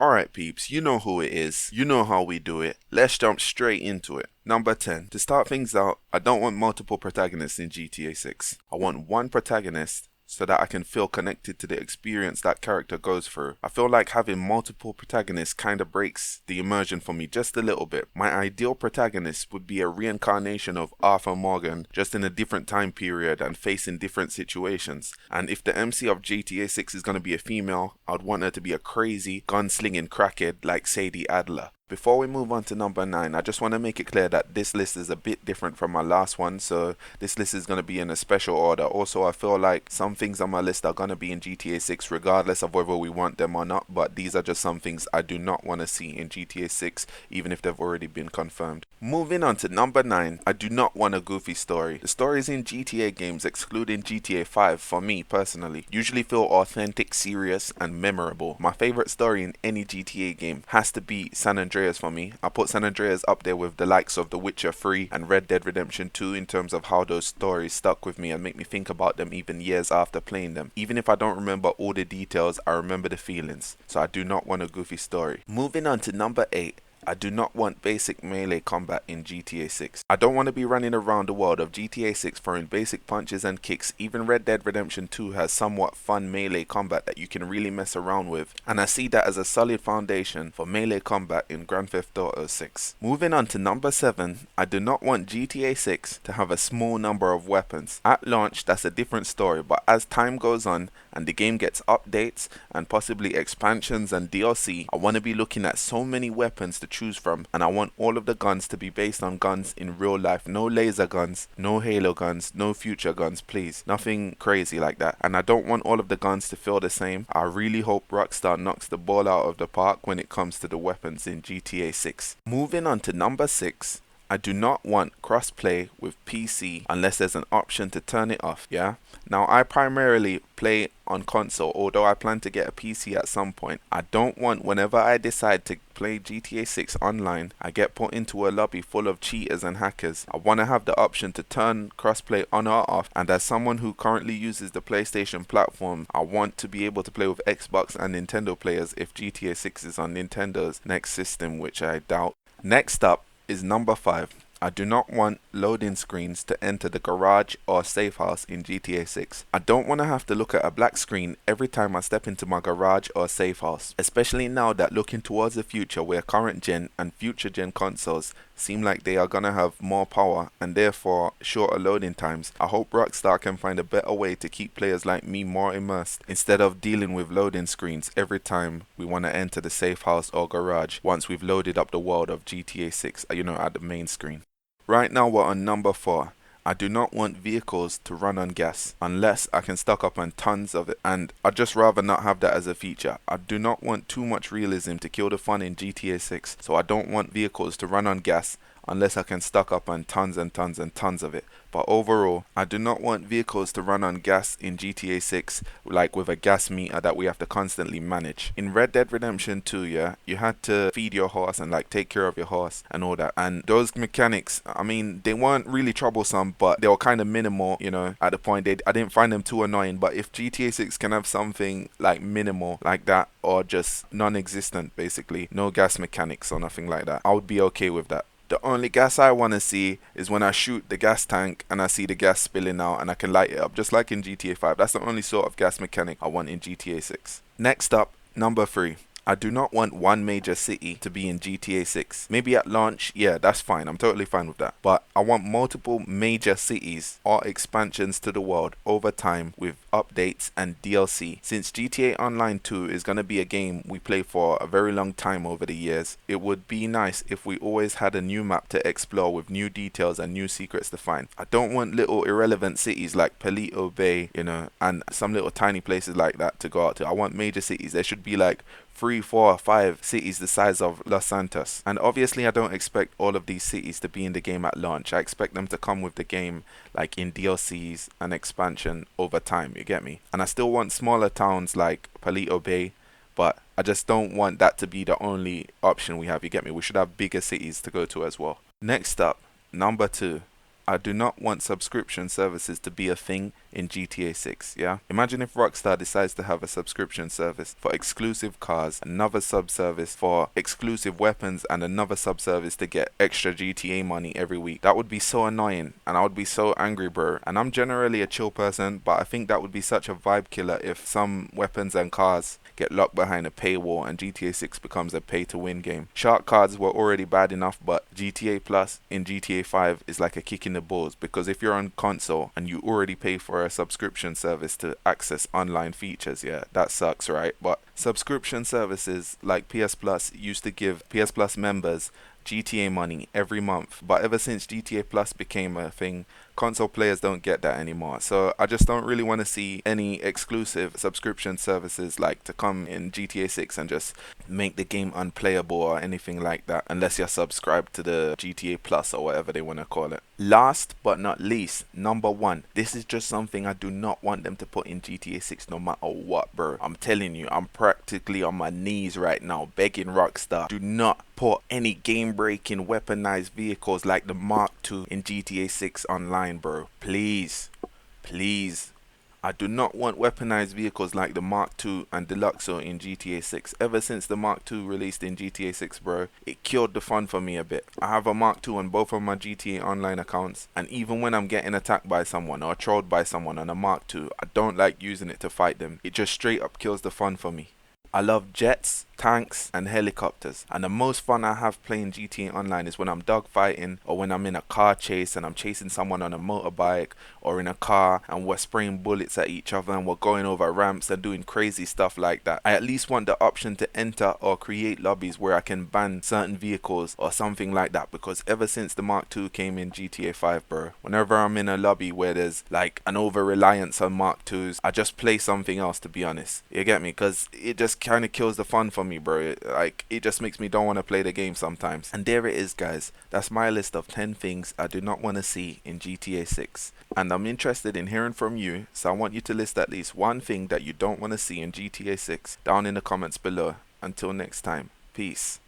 Alright peeps, you know who it is, you know how we do it, let's jump straight into it. Number 10. To start things out, I don't want multiple protagonists in GTA 6. I want one protagonist so that I can feel connected to the experience that character goes through. I feel like having multiple protagonists kinda breaks the immersion for me just a little bit. My ideal protagonist would be a reincarnation of Arthur Morgan, just in a different time period and facing different situations. And if the MC of GTA 6 is gonna be a female, I'd want her to be a crazy, gunslinging crackhead like Sadie Adler. Before we move on to number 9, I just want to make it clear that this list is a bit different from my last one, so this list is going to be in a special order. Also, I feel like some things on my list are going to be in GTA 6 regardless of whether we want them or not, but these are just some things I do not want to see in GTA 6, even if they've already been confirmed. Moving on to number 9, I do not want a goofy story. The stories in GTA games, excluding GTA 5 for me personally, usually feel authentic, serious, and memorable. My favorite story in any GTA game has to be San Andreas for me. I put San Andreas up there with the likes of The Witcher 3 and Red Dead Redemption 2 in terms of how those stories stuck with me and make me think about them even years after playing them. Even if I don't remember all the details, I remember the feelings. So I do not want a goofy story. Moving on to number 8. I do not want basic melee combat in GTA 6. I don't want to be running around the world of GTA 6 throwing basic punches and kicks. Even Red Dead Redemption 2 has somewhat fun melee combat that you can really mess around with, and I see that as a solid foundation for melee combat in Grand Theft Auto 6. Moving on to number 7, I do not want GTA 6 to have a small number of weapons. At launch, that's a different story, but as time goes on and the game gets updates and possibly expansions and DLC, I want to be looking at so many weapons to choose from, and I want all of the guns to be based on guns in real life. No laser guns, no Halo guns, no future guns, please. Nothing crazy like that. And I don't want all of the guns to feel the same. I really hope Rockstar knocks the ball out of the park when it comes to the weapons in GTA 6. Moving on to number 6. I do not want crossplay with PC unless there's an option to turn it off, yeah? Now, I primarily play on console, although I plan to get a PC at some point. I don't want, whenever I decide to play GTA 6 online, I get put into a lobby full of cheaters and hackers. I want to have the option to turn crossplay on or off, and as someone who currently uses the PlayStation platform, I want to be able to play with Xbox and Nintendo players if GTA 6 is on Nintendo's next system, which I doubt. Next up is number 5. I do not want loading screens to enter the garage or safe house in GTA 6. I don't want to have to look at a black screen every time I step into my garage or safe house, especially now that looking towards the future where current gen and future gen consoles seem like they are gonna have more power and therefore shorter loading times. I hope Rockstar can find a better way to keep players like me more immersed instead of dealing with loading screens every time we want to enter the safe house or garage once we've loaded up the world of GTA 6, at the main screen. Right now we're on number 4. I do not want vehicles to run on gas unless I can stock up on tons of it, and I'd just rather not have that as a feature. I do not want too much realism to kill the fun in GTA 6, so I don't want vehicles to run on gas unless I can stock up on tons and tons and tons of it. But overall, I do not want vehicles to run on gas in GTA 6, like with a gas meter that we have to constantly manage. In Red Dead Redemption 2, yeah, you had to feed your horse and take care of your horse and all that. And those mechanics, they weren't really troublesome, but they were kind of minimal, at the point. I didn't find them too annoying. But if GTA 6 can have something minimal like that, or just non-existent, basically, no gas mechanics or nothing like that, I would be okay with that. The only gas I want to see is when I shoot the gas tank and I see the gas spilling out and I can light it up, just like in GTA 5. That's the only sort of gas mechanic I want in GTA 6. Next up, number 3. I do not want one major city to be in GTA 6. Maybe at launch, yeah, that's fine. I'm totally fine with that. But I want multiple major cities or expansions to the world over time with updates and DLC. Since GTA Online 2 is going to be a game we play for a very long time over the years, it would be nice if we always had a new map to explore with new details and new secrets to find. I don't want little irrelevant cities like Palito Bay, and some little tiny places like that to go out to. I want major cities. There should be 3, 4, 5 cities the size of Los Santos. And obviously I don't expect all of these cities to be in the game at launch. I expect them to come with the game in DLCs and expansion over time, you get me? And I still want smaller towns like Palito Bay, but I just don't want that to be the only option we have, you get me? We should have bigger cities to go to as well. Next up, number 2. I do not want subscription services to be a thing in GTA 6, yeah? Imagine if Rockstar decides to have a subscription service for exclusive cars, another sub-service for exclusive weapons, and another sub-service to get extra GTA money every week. That would be so annoying, and I would be so angry, bro. And I'm generally a chill person, but I think that would be such a vibe killer if some weapons and cars get locked behind a paywall and GTA 6 becomes a pay-to-win game. Shark cards were already bad enough, but GTA Plus in GTA 5 is like a kick in the balls, because if you're on console and you already pay for a subscription service to access online features, yeah, that sucks, right? But subscription services like PS Plus used to give PS Plus members GTA money every month, but ever since GTA Plus became a thing, console players don't get that anymore. So I just don't really want to see any exclusive subscription services like to come in GTA 6 and just make the game unplayable or anything like that, unless you're subscribed to the GTA Plus or whatever they want to call it. Last but not least, number one, this is just something I do not want them to put in GTA 6 no matter what, bro. I'm telling you, I'm practically on my knees right now begging Rockstar, do not put any game-breaking weaponized vehicles like the Mark II in GTA 6 online, bro. Please, please. I do not want weaponized vehicles like the Mark II and Deluxo in GTA 6. Ever since the Mark II released in GTA 6, bro, it killed the fun for me a bit. I have a Mark II on both of my GTA Online accounts, and even when I'm getting attacked by someone or trolled by someone on a Mark II, I don't like using it to fight them. It just straight up kills the fun for me. I love jets, tanks, and helicopters, and the most fun I have playing GTA Online is when I'm dogfighting or when I'm in a car chase and I'm chasing someone on a motorbike or in a car and we're spraying bullets at each other and we're going over ramps and doing crazy stuff like that. I at least want the option to enter or create lobbies where I can ban certain vehicles or something like that, because ever since the Mark II came in GTA 5, bro, whenever I'm in a lobby where there's like an over-reliance on Mark IIs, I just play something else, to be honest. You get me? Because it just kind of kills the fun for me, bro. Like, it just makes me don't want to play the game sometimes. And there it is, guys. That's my list of 10 things I do not want to see in GTA 6. And I'm interested in hearing from you, so I want you to list at least one thing that you don't want to see in GTA 6 down in the comments below. Until next time, peace.